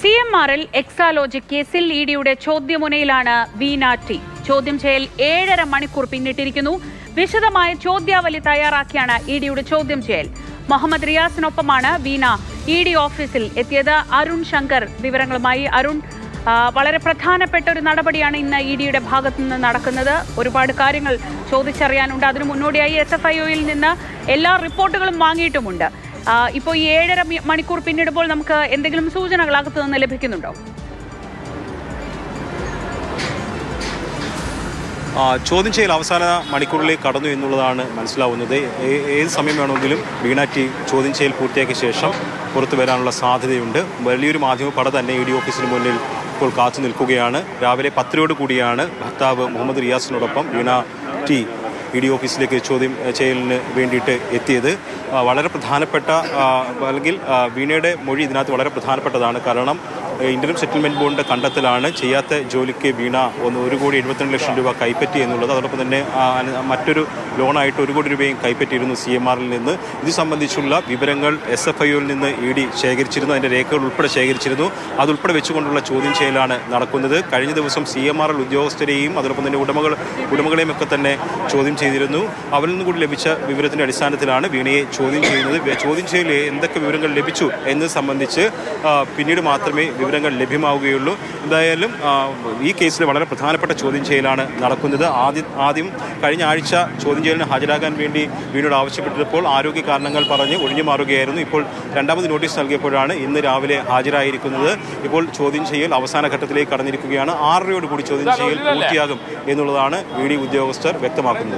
CMRL Exalogic കേസിൽ ഇഡിയുടെ ചോദ്യമുനയിലാണ് വീണ T. ചോദ്യം ചെയ്യൽ 7.5 മണിക്കൂർ പിന്നിട്ടിരിക്കുന്നു. വിശദമായ ചോദ്യാവലി തയ്യാറാക്കിയാണ് ഇഡിയുടെ ചോദ്യം ചെയ്യൽ. മുഹമ്മദ് റിയാസിനൊപ്പമാണ് വീണ ഇഡി ഓഫീസിൽ എത്തിയത്. അരുൺ ശങ്കർ വിവരങ്ങളുമായി. അരുൺ, വളരെ പ്രധാനപ്പെട്ട ഒരു നടപടിയാണ് ഇന്ന് ഇഡിയുടെ ഭാഗത്തു നിന്ന് നടക്കുന്നത്. ഒരുപാട് കാര്യങ്ങൾ ചോദിച്ചറിയാനുണ്ട്. അതിനു മുന്നോടിയായി SFIOയിൽ നിന്ന് എല്ലാ റിപ്പോർട്ടുകളും വാങ്ങിയിട്ടുമുണ്ട്. ഇപ്പോൾ ഈ 7.5 മണിക്കൂർ പിന്നിടുമ്പോൾ നമുക്ക് എന്തെങ്കിലും സൂചനകൾ അകത്തു നിന്ന് ലഭിക്കുന്നുണ്ടോ? ചോദ്യം ചെയ്യൽ അവസാന മണിക്കൂറിലേക്ക് കടന്നു എന്നുള്ളതാണ് മനസ്സിലാവുന്നത്. ഏത് സമയം വേണമെങ്കിലും വീണ ടി ചോദ്യം ചെയ്യൽ പൂർത്തിയാക്കിയ ശേഷം പുറത്തു വരാനുള്ള സാധ്യതയുണ്ട്. വലിയൊരു മാധ്യമ പട തന്നെ ഇഡി ഓഫീസിന് മുന്നിൽ ഇപ്പോൾ കാത്തു നിൽക്കുകയാണ്. രാവിലെ 10 കൂടിയാണ് ഭർത്താവ് മുഹമ്മദ് റിയാസിനോടൊപ്പം വീണ ടി ഇഡി ഓഫീസിലേക്ക് ചോദ്യം ചെയ്യലിന് വേണ്ടിയിട്ട് എത്തിയത്. വളരെ പ്രധാനപ്പെട്ട അല്ലെങ്കിൽ വീണയുടെ മൊഴി ഇതിനകത്ത് വളരെ പ്രധാനപ്പെട്ടതാണ്. കാരണം ഇന്ത്യൻ സെറ്റിൽമെൻറ്റ് ബോർഡിൻ്റെ കണ്ടെത്തലാണ് ചെയ്യാത്ത ജോലിക്ക് വീണ 1,72 ലക്ഷം രൂപ കൈപ്പറ്റി എന്നുള്ളത്. അതോടൊപ്പം തന്നെ മറ്റൊരു ലോണായിട്ട് 1 കോടി രൂപയും കൈപ്പറ്റിയിരുന്നു CMRൽ നിന്ന്. ഇത് സംബന്ധിച്ചുള്ള വിവരങ്ങൾ SFIOയിൽ നിന്ന് ഇഡി ശേഖരിച്ചിരുന്നു. അതിൻ്റെ രേഖകൾ ഉൾപ്പെടെ ശേഖരിച്ചിരുന്നു. അതുൾപ്പെടെ വെച്ചുകൊണ്ടുള്ള ചോദ്യം ചെയ്യലാണ് നടക്കുന്നത്. കഴിഞ്ഞ ദിവസം CMRL ഉദ്യോഗസ്ഥരെയും അതോടൊപ്പം തന്നെ ഉടമകളെയും ഒക്കെ തന്നെ ചോദ്യം ചെയ്തിരുന്നു. അവരിൽ നിന്ന് കൂടി ലഭിച്ച വിവരത്തിൻ്റെ അടിസ്ഥാനത്തിലാണ് വീണയെ ചോദ്യം ചെയ്യുന്നത്. ചോദ്യം ചെയ്യൽ എന്തൊക്കെ വിവരങ്ങൾ ലഭിച്ചു എന്നത് സംബന്ധിച്ച് പിന്നീട് മാത്രമേ വിവരങ്ങൾ ലഭ്യമാവുകയുള്ളൂ. എന്തായാലും ഈ കേസിൽ വളരെ പ്രധാനപ്പെട്ട ചോദ്യം ചെയ്യലാണ് നടക്കുന്നത്. ആദ്യം കഴിഞ്ഞ ആഴ്ച ചോദ്യം ചെയ്യലിന് ഹാജരാകാൻ വേണ്ടി വീണയോട് ആവശ്യപ്പെട്ടപ്പോൾ ആരോഗ്യ കാരണങ്ങൾ പറഞ്ഞ് ഒഴിഞ്ഞു മാറുകയായിരുന്നു. ഇപ്പോൾ രണ്ടാമത് നോട്ടീസ് നൽകിയപ്പോഴാണ് ഇന്ന് രാവിലെ ഹാജരായിരിക്കുന്നത്. ഇപ്പോൾ ചോദ്യം ചെയ്യൽ അവസാന ഘട്ടത്തിലേക്ക് കടന്നിരിക്കുകയാണ്. 6:30 കൂടി ചോദ്യം ചെയ്യൽ പൂർത്തിയാകും എന്നുള്ളതാണ് ഇഡി ഉദ്യോഗസ്ഥർ വ്യക്തമാക്കുന്നത്.